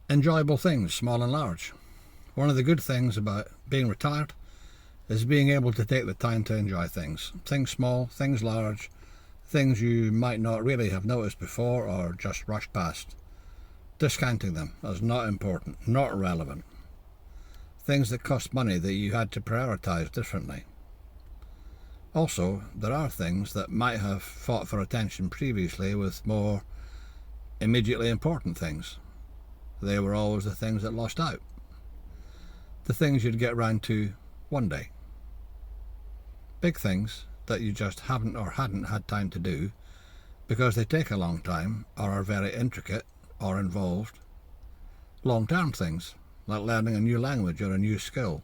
Enjoyable things, small and large. One of the good things about being retired is being able to take the time to enjoy things. Things small, things large, things you might not really have noticed before or just rushed past. Discounting them as not important, not relevant. Things that cost money that you had to prioritise differently. Also, there are things that might have fought for attention previously with more immediately important things. They were always the things that lost out. The things you'd get round to one day. Big things that you just haven't or hadn't had time to do because they take a long time or are very intricate or involved. Long-term things, like learning a new language or a new skill.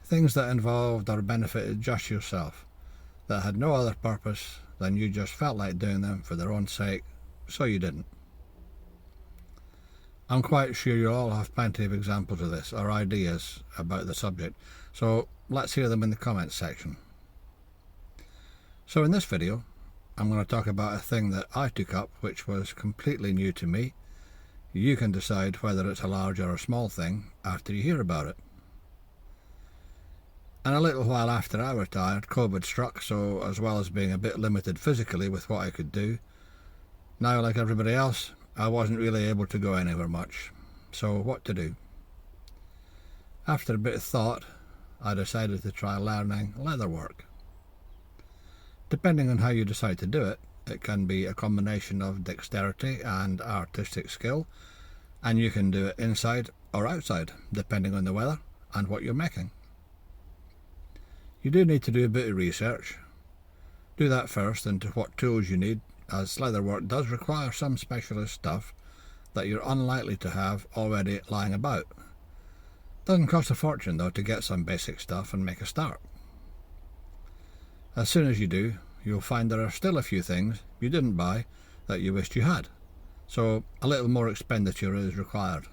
Things that involved or benefited just yourself, that had no other purpose than you just felt like doing them for their own sake, so you didn't. I'm quite sure you all have plenty of examples of this or ideas about the subject, so let's hear them in the comments section. So in this video, I'm going to talk about a thing that I took up which was completely new to me. You can decide whether it's a large or a small thing after you hear about it. And a little while after I retired, COVID struck, so as well as being a bit limited physically with what I could do, now like everybody else, I wasn't really able to go anywhere much. So what to do? After a bit of thought, I decided to try learning leatherwork. Depending on how you decide to do it, it can be a combination of dexterity and artistic skill, and you can do it inside or outside, depending on the weather and what you're making. You do need to do a bit of research. Do that first into what tools you need, as leatherwork does require some specialist stuff that you're unlikely to have already lying about. Doesn't cost a fortune though to get some basic stuff and make a start. As soon as you do, you'll find there are still a few things you didn't buy that you wished you had, so a little more expenditure is required.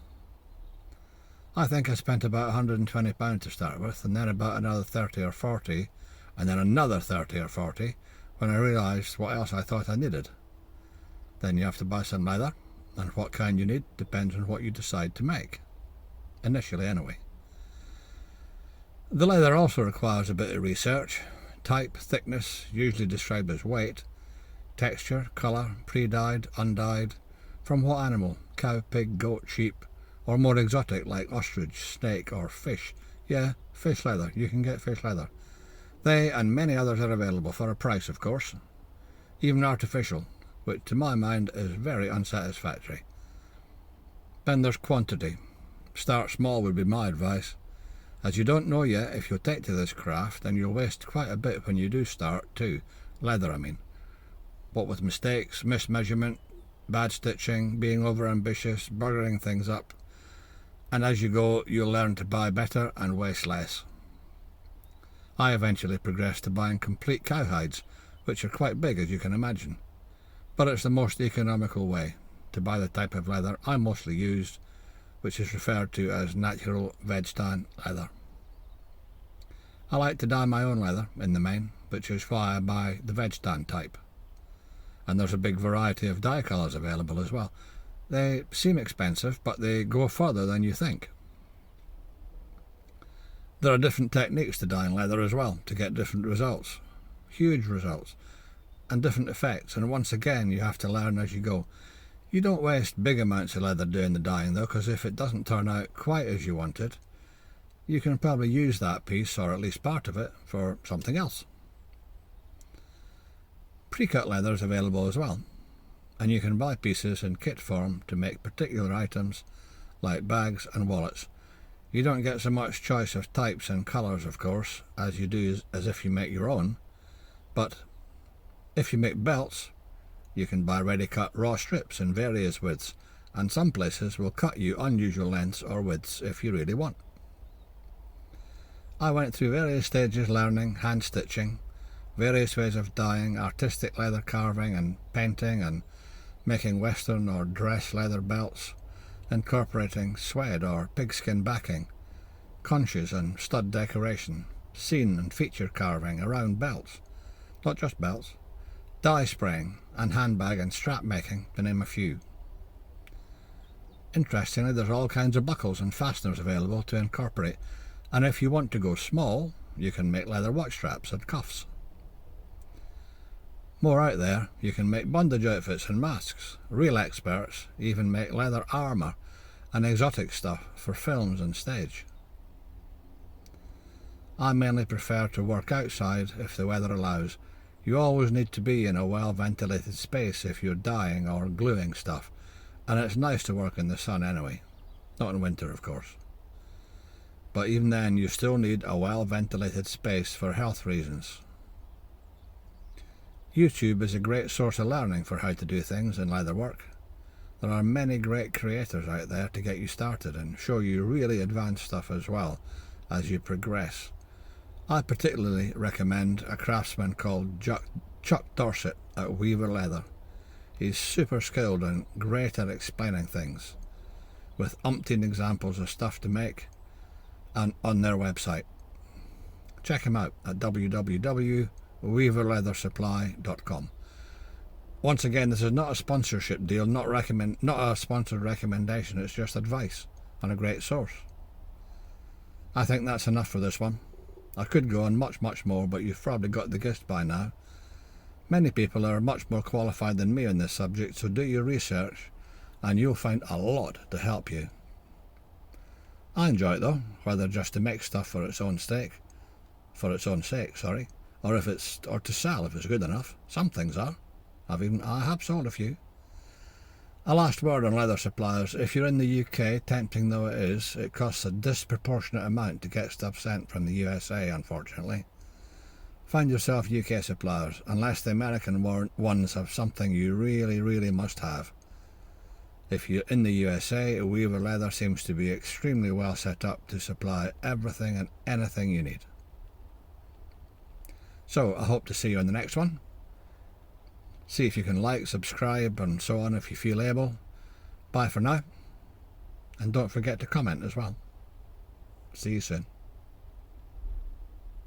I think I spent about £120 to start with, and then about another 30 or 40, and then another 30 or 40 when I realised what else I thought I needed. Then you have to buy some leather, and what kind you need depends on what you decide to make. Initially anyway. The leather also requires a bit of research. Type, thickness, usually described as weight, texture, colour, pre-dyed, undyed, from what animal, cow, pig, goat, sheep, or more exotic like ostrich, snake or fish. Yeah, fish leather, you can get fish leather. They and many others are available for a price, of course. Even artificial, which to my mind is very unsatisfactory. Then there's quantity. Start small would be my advice, as you don't know yet if you'll take to this craft, and you'll waste quite a bit when you do start too. Leather, I mean. What with mistakes, mismeasurement, bad stitching, being over-ambitious, buggering things up. And as you go, you'll learn to buy better and waste less. I eventually progressed to buying complete cowhides, which are quite big as you can imagine. But it's the most economical way to buy the type of leather I mostly used, which is referred to as natural veg tan leather. I like to dye my own leather in the main, which is why I buy the veg tan type. And there's a big variety of dye colours available as well. They seem expensive, but they go further than you think. There are different techniques to dyeing leather as well, to get different results. Huge results. And different effects, and once again you have to learn as you go. You don't waste big amounts of leather doing the dyeing though, because if it doesn't turn out quite as you wanted, you can probably use that piece, or at least part of it, for something else. Pre-cut leather is available as well, and you can buy pieces in kit form to make particular items like bags and wallets. You don't get so much choice of types and colours, of course, as you do as if you make your own, but if you make belts, you can buy ready-cut raw strips in various widths, and some places will cut you unusual lengths or widths if you really want. I went through various stages learning hand stitching, various ways of dyeing, artistic leather carving and painting, and making western or dress leather belts, incorporating suede or pigskin backing, conches and stud decoration, scene and feature carving around belts, not just belts, dye spraying, and handbag and strap making, to name a few. Interestingly, there's all kinds of buckles and fasteners available to incorporate, and if you want to go small, you can make leather watch straps and cuffs. More out there, you can make bondage outfits and masks. Real experts even make leather armour and exotic stuff for films and stage. I mainly prefer to work outside if the weather allows. You always need to be in a well-ventilated space if you're dyeing or gluing stuff, and it's nice to work in the sun anyway. Not in winter, of course. But even then, you still need a well-ventilated space for health reasons. YouTube is a great source of learning for how to do things in leatherwork. There are many great creators out there to get you started and show you really advanced stuff as well as you progress. I particularly recommend a craftsman called Chuck Dorset at Weaver Leather. He's super skilled and great at explaining things, with umpteen examples of stuff to make and on their website. Check him out at www.weaverleathersupply.com. Once again, this is not a sponsorship deal, not a sponsored recommendation, it's just advice and a great source. I think that's enough for this one. I could go on much more, but you've probably got the gist by now. Many people are much more qualified than me on this subject, so do your research and you'll find a lot to help you. I enjoy it though, whether just to make stuff for its own sake, or to sell if it's good enough. Some things are. I have sold a few. A last word on leather suppliers. If you're in the UK, tempting though it is, it costs a disproportionate amount to get stuff sent from the USA, unfortunately. Find yourself UK suppliers, unless the American ones have something you really must have. If you're in the USA, Weaver Leather seems to be extremely well set up to supply everything and anything you need. So I hope to see you on the next one. See if you can like, subscribe and so on if you feel able. Bye for now. And don't forget to comment as well. See you soon.